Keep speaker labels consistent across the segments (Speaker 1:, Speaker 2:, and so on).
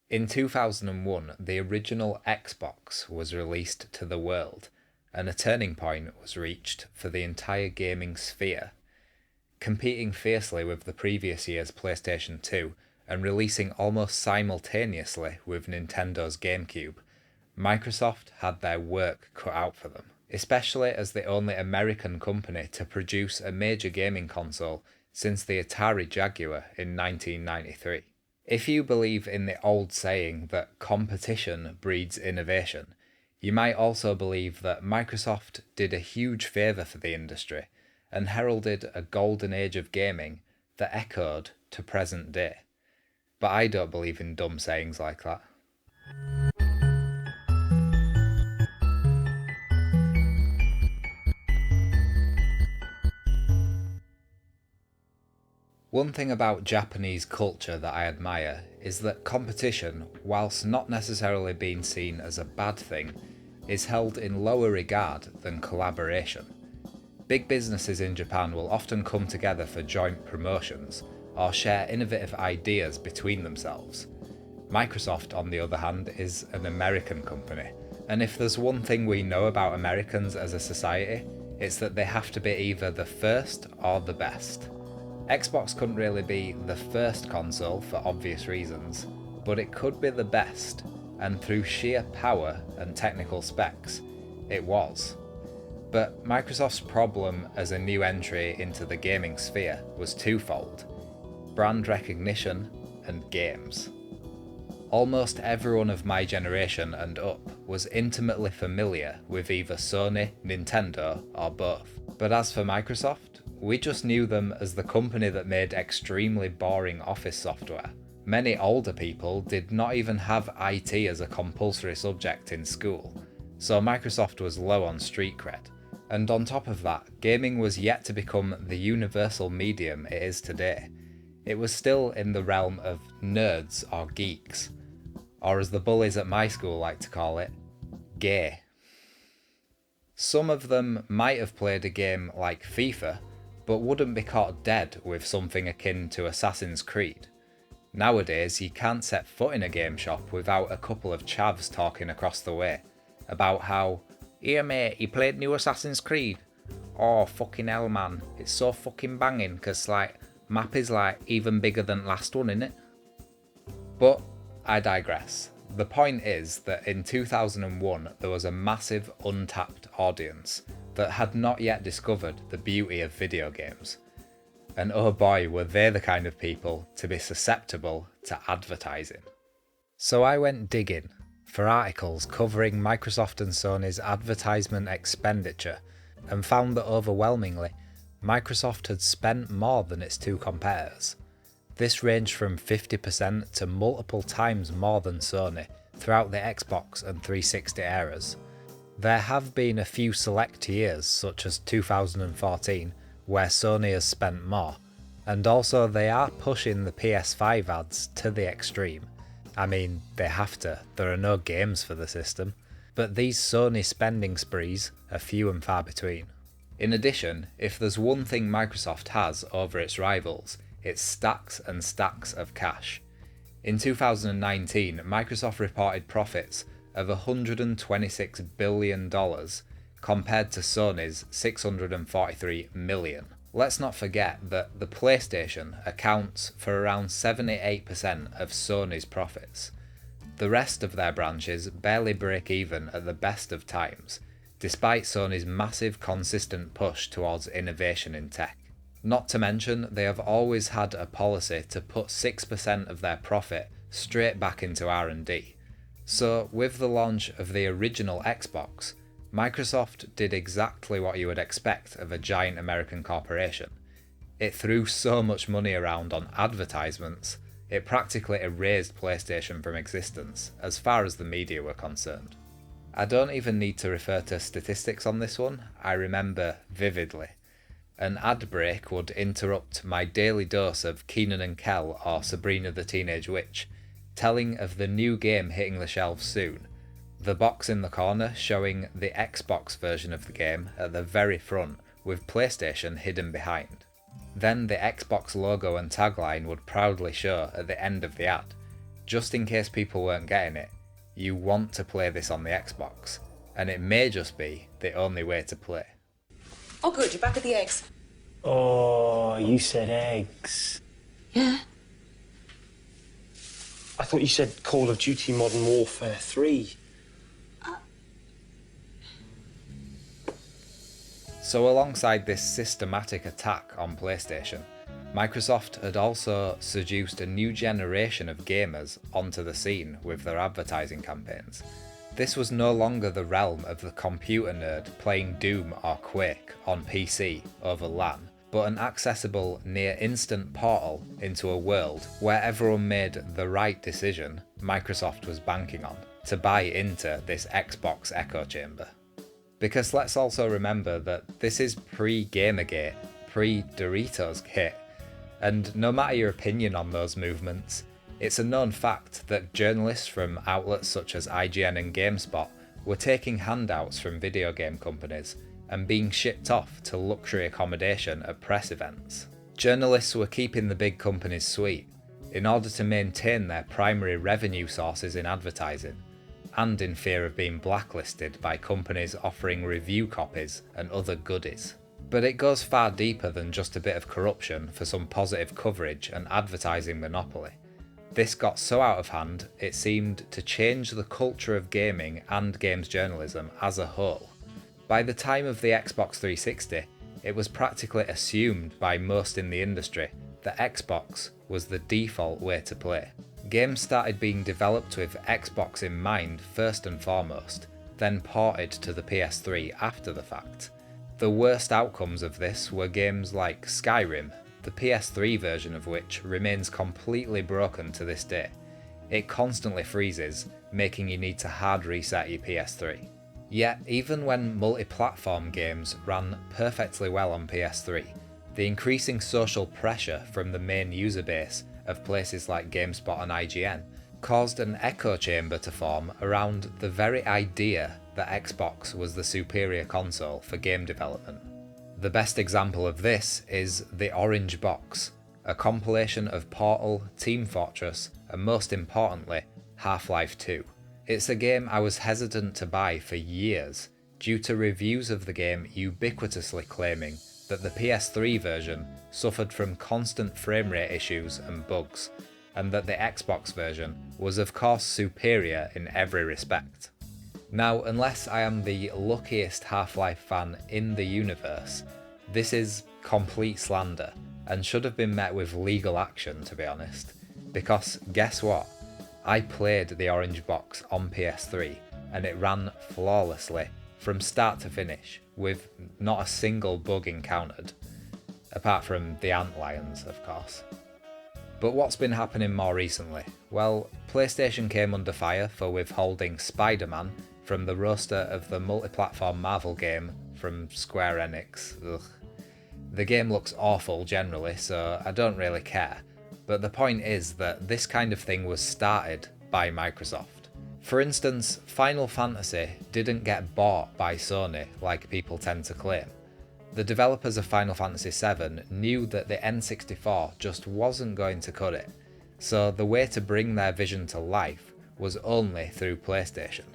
Speaker 1: In 2001, the original Xbox was released to the world, and a turning point was reached for the entire gaming sphere. Competing fiercely with the previous year's PlayStation 2 and releasing almost simultaneously with Nintendo's GameCube, Microsoft had their work cut out for them, especially as the only American company to produce a major gaming console since the Atari Jaguar in 1993. If you believe in the old saying that competition breeds innovation, you might also believe that Microsoft did a huge favour for the industry and heralded a golden age of gaming that echoed to present day. But I don't believe in dumb sayings like that. One thing about Japanese culture that I admire is that competition, whilst not necessarily being seen as a bad thing, is held in lower regard than collaboration. Big businesses in Japan will often come together for joint promotions or share innovative ideas between themselves. Microsoft, on the other hand, is an American company, and if there's one thing we know about Americans as a society, it's that they have to be either the first or the best. Xbox couldn't really be the first console for obvious reasons, but it could be the best, and through sheer power and technical specs, it was. But Microsoft's problem as a new entry into the gaming sphere was twofold: brand recognition and games. Almost everyone of my generation and up was intimately familiar with either Sony, Nintendo, or both. But as for Microsoft, we just knew them as the company that made extremely boring office software. Many older people did not even have IT as a compulsory subject in school, so Microsoft was low on street cred. And on top of that, gaming was yet to become the universal medium it is today. It was still in the realm of nerds or geeks, or as the bullies at my school like to call it, gay. Some of them might have played a game like FIFA, but wouldn't be caught dead with something akin to Assassin's Creed. Nowadays, you can't set foot in a game shop without a couple of chavs talking across the way about how, "Here mate, you played new Assassin's Creed? Oh fucking hell man, it's so fucking banging cause map is even bigger than last one innit?" But I digress. The point is that in 2001 there was a massive untapped audience that had not yet discovered the beauty of video games. And oh boy, were they the kind of people to be susceptible to advertising. So I went digging for articles covering Microsoft and Sony's advertisement expenditure and found that overwhelmingly, Microsoft had spent more than its two competitors. This ranged from 50% to multiple times more than Sony throughout the Xbox and 360 eras. There have been a few select years, such as 2014, where Sony has spent more, and also they are pushing the PS5 ads to the extreme. I mean, they have to, there are no games for the system, but these Sony spending sprees are few and far between. In addition, if there's one thing Microsoft has over its rivals, it's stacks and stacks of cash. In 2019, Microsoft reported profits of $126 billion compared to Sony's $643 million. Let's not forget that the PlayStation accounts for around 78% of Sony's profits. The rest of their branches barely break even at the best of times, despite Sony's massive consistent push towards innovation in tech. Not to mention, they have always had a policy to put 6% of their profit straight back into R&D. So, with the launch of the original Xbox, Microsoft did exactly what you would expect of a giant American corporation. It threw so much money around on advertisements, it practically erased PlayStation from existence, as far as the media were concerned. I don't even need to refer to statistics on this one, I remember vividly. An ad break would interrupt my daily dose of Kenan and Kel or Sabrina the Teenage Witch, telling of the new game hitting the shelves soon, the box in the corner showing the Xbox version of the game at the very front with PlayStation hidden behind. Then the Xbox logo and tagline would proudly show at the end of the ad. just in case people weren't getting it, you want to play this on the Xbox, and it may just be the only way to play.
Speaker 2: Oh good, you're back at the eggs.
Speaker 3: Oh, you said eggs.
Speaker 2: Yeah.
Speaker 3: I thought you said Call of Duty Modern Warfare 3.
Speaker 1: So alongside this systematic attack on PlayStation, Microsoft had also seduced a new generation of gamers onto the scene with their advertising campaigns. This was no longer the realm of the computer nerd playing Doom or Quake on PC over LAN, but an accessible, near-instant portal into a world where everyone made the right decision Microsoft was banking on to buy into this Xbox echo chamber. Because let's also remember that this is pre-Gamergate, pre-Doritos Gate, and no matter your opinion on those movements, it's a known fact that journalists from outlets such as IGN and GameSpot were taking handouts from video game companies and being shipped off to luxury accommodation at press events. Journalists were keeping the big companies sweet in order to maintain their primary revenue sources in advertising, and in fear of being blacklisted by companies offering review copies and other goodies. But it goes far deeper than just a bit of corruption for some positive coverage and advertising monopoly. This got so out of hand, it seemed to change the culture of gaming and games journalism as a whole. By the time of the Xbox 360, it was practically assumed by most in the industry that Xbox was the default way to play. Games started being developed with Xbox in mind first and foremost, then ported to the PS3 after the fact. The worst outcomes of this were games like Skyrim, the PS3 version of which remains completely broken to this day. It constantly freezes, making you need to hard reset your PS3. Yet, even when multi-platform games ran perfectly well on PS3, the increasing social pressure from the main user base of places like GameSpot and IGN caused an echo chamber to form around the very idea that Xbox was the superior console for game development. The best example of this is the Orange Box, a compilation of Portal, Team Fortress, and most importantly, Half-Life 2. It's a game I was hesitant to buy for years, due to reviews of the game ubiquitously claiming that the PS3 version suffered from constant frame rate issues and bugs, and that the Xbox version was of course superior in every respect. Now, unless I am the luckiest Half-Life fan in the universe, this is complete slander, and should have been met with legal action, to be honest, because guess what? I played the Orange Box on PS3 and it ran flawlessly from start to finish with not a single bug encountered, apart from the antlions of course. But what's been happening more recently? Well, PlayStation came under fire for withholding Spider-Man from the roster of the multi-platform Marvel game from Square Enix. Ugh. The game looks awful generally, so I don't really care. But the point is that this kind of thing was started by Microsoft. For instance, Final Fantasy didn't get bought by Sony like people tend to claim. The developers of Final Fantasy VII knew that the N64 just wasn't going to cut it, so the way to bring their vision to life was only through PlayStation.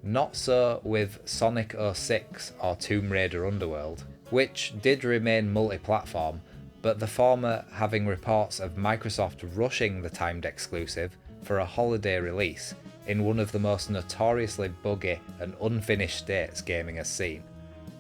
Speaker 1: Not so with Sonic 06 or Tomb Raider Underworld, which did remain multi-platform, but the former having reports of Microsoft rushing the timed exclusive for a holiday release in one of the most notoriously buggy and unfinished states gaming has seen.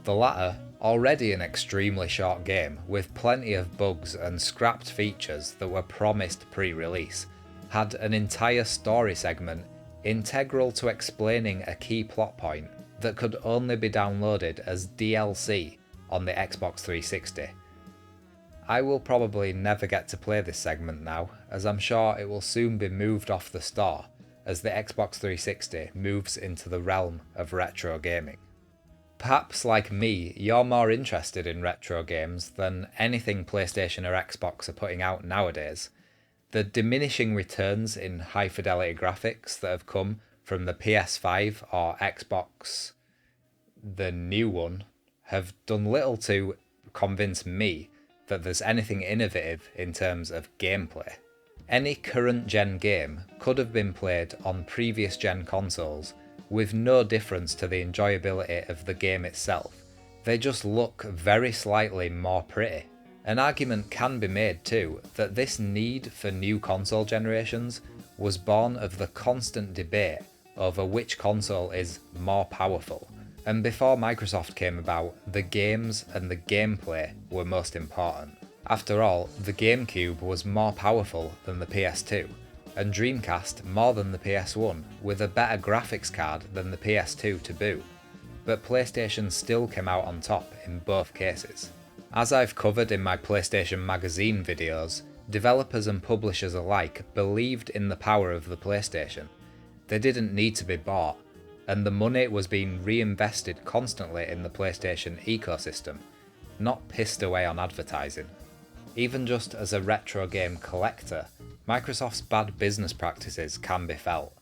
Speaker 1: The latter, already an extremely short game with plenty of bugs and scrapped features that were promised pre-release, had an entire story segment integral to explaining a key plot point that could only be downloaded as DLC on the Xbox 360. I will probably never get to play this segment now, as I'm sure it will soon be moved off the store as the Xbox 360 moves into the realm of retro gaming. Perhaps like me, you're more interested in retro games than anything PlayStation or Xbox are putting out nowadays. The diminishing returns in high fidelity graphics that have come from the PS5 or Xbox, the new one, have done little to convince me that there's anything innovative in terms of gameplay. Any current gen game could have been played on previous gen consoles with no difference to the enjoyability of the game itself. They just look very slightly more pretty. An argument can be made too that this need for new console generations was born of the constant debate over which console is more powerful, and before Microsoft came about, the games and the gameplay were most important. After all, the GameCube was more powerful than the PS2, and Dreamcast more than the PS1, with a better graphics card than the PS2 to boot. But PlayStation still came out on top in both cases. As I've covered in my PlayStation Magazine videos, developers and publishers alike believed in the power of the PlayStation. They didn't need to be bought, and the money was being reinvested constantly in the PlayStation ecosystem, not pissed away on advertising. Even just as a retro game collector, Microsoft's bad business practices can be felt.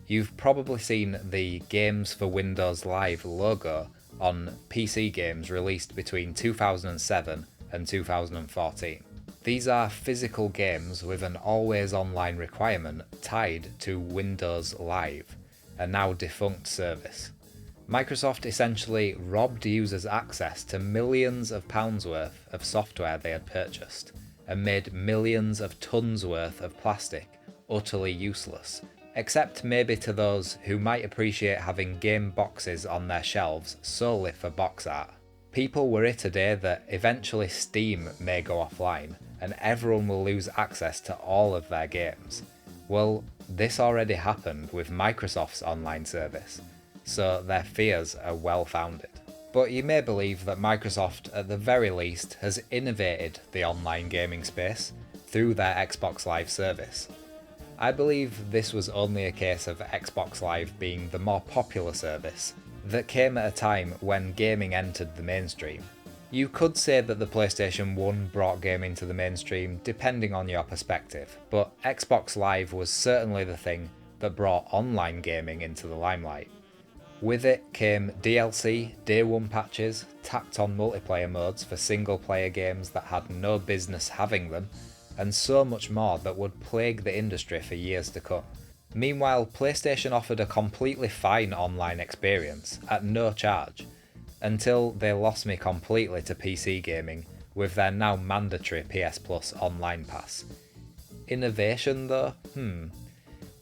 Speaker 1: You've probably seen the Games for Windows Live logo on PC games released between 2007 and 2014. These are physical games with an always online requirement tied to Windows Live, a now defunct service. Microsoft essentially robbed users access to millions of pounds worth of software they had purchased, and made millions of tons worth of plastic utterly useless, except maybe to those who might appreciate having game boxes on their shelves solely for box art. People worry today that eventually Steam may go offline and everyone will lose access to all of their games. Well, this already happened with Microsoft's online service, so their fears are well founded. But you may believe that Microsoft at the very least has innovated the online gaming space through their Xbox Live service. I believe this was only a case of Xbox Live being the more popular service that came at a time when gaming entered the mainstream. You could say that the PlayStation 1 brought gaming to the mainstream depending on your perspective, but Xbox Live was certainly the thing that brought online gaming into the limelight. With it came DLC, Day 1 patches, tacked on multiplayer modes for single player games that had no business having them, and so much more that would plague the industry for years to come. Meanwhile, PlayStation offered a completely fine online experience at no charge, until they lost me completely to PC gaming with their now mandatory PS Plus online pass. Innovation though?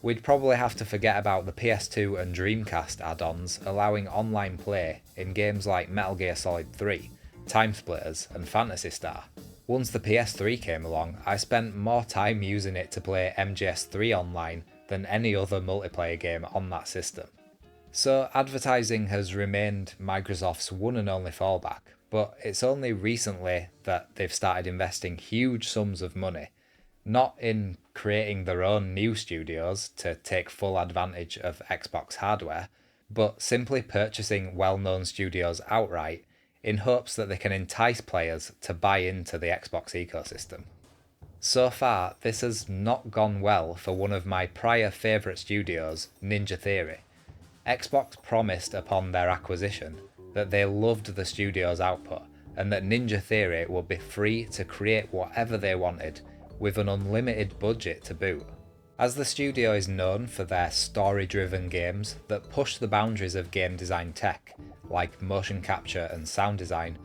Speaker 1: We'd probably have to forget about the PS2 and Dreamcast add-ons allowing online play in games like Metal Gear Solid 3, Time Splitters and Phantasy Star. Once the PS3 came along, I spent more time using it to play MGS3 online than any other multiplayer game on that system. So advertising has remained Microsoft's one and only fallback, but it's only recently that they've started investing huge sums of money, not in creating their own new studios to take full advantage of Xbox hardware, but simply purchasing well-known studios outright in hopes that they can entice players to buy into the Xbox ecosystem. So far, this has not gone well for one of my prior favourite studios, Ninja Theory. Xbox promised upon their acquisition that they loved the studio's output and that Ninja Theory would be free to create whatever they wanted with an unlimited budget to boot. As the studio is known for their story-driven games that push the boundaries of game design tech, like motion capture and sound design,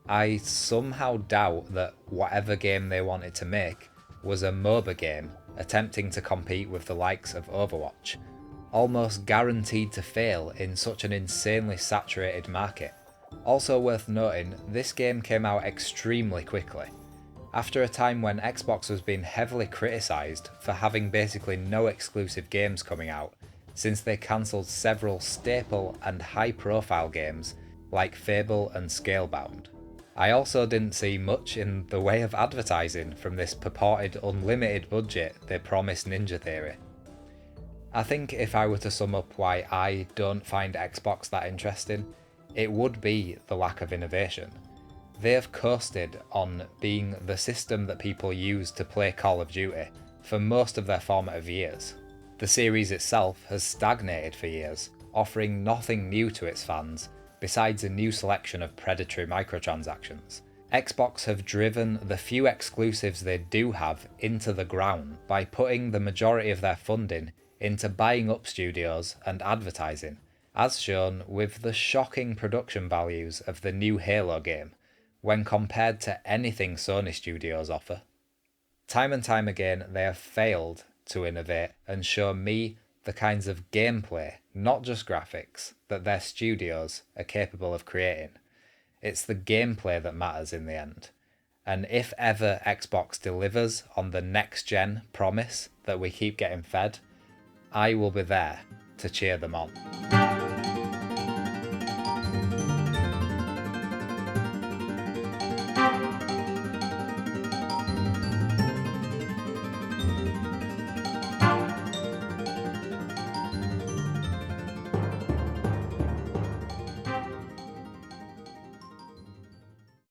Speaker 1: I somehow doubt that whatever game they wanted to make was a MOBA game attempting to compete with the likes of Overwatch, almost guaranteed to fail in such an insanely saturated market. Also worth noting, this game came out extremely quickly. After a time when Xbox was being heavily criticised for having basically no exclusive games coming out, since they cancelled several staple and high-profile games like Fable and Scalebound. I also didn't see much in the way of advertising from this purported unlimited budget they promised Ninja Theory. I think if I were to sum up why I don't find Xbox that interesting, it would be the lack of innovation. They have coasted on being the system that people use to play Call of Duty for most of their formative years. The series itself has stagnated for years, offering nothing new to its fans besides a new selection of predatory microtransactions. Xbox have driven the few exclusives they do have into the ground by putting the majority of their funding into buying up studios and advertising, as shown with the shocking production values of the new Halo game when compared to anything Sony studios offer. Time and time again, they have failed to innovate and show me the kinds of gameplay, not just graphics, that their studios are capable of creating. It's the gameplay that matters in the end. And if ever Xbox delivers on the next gen promise that we keep getting fed, I will be there to cheer them on.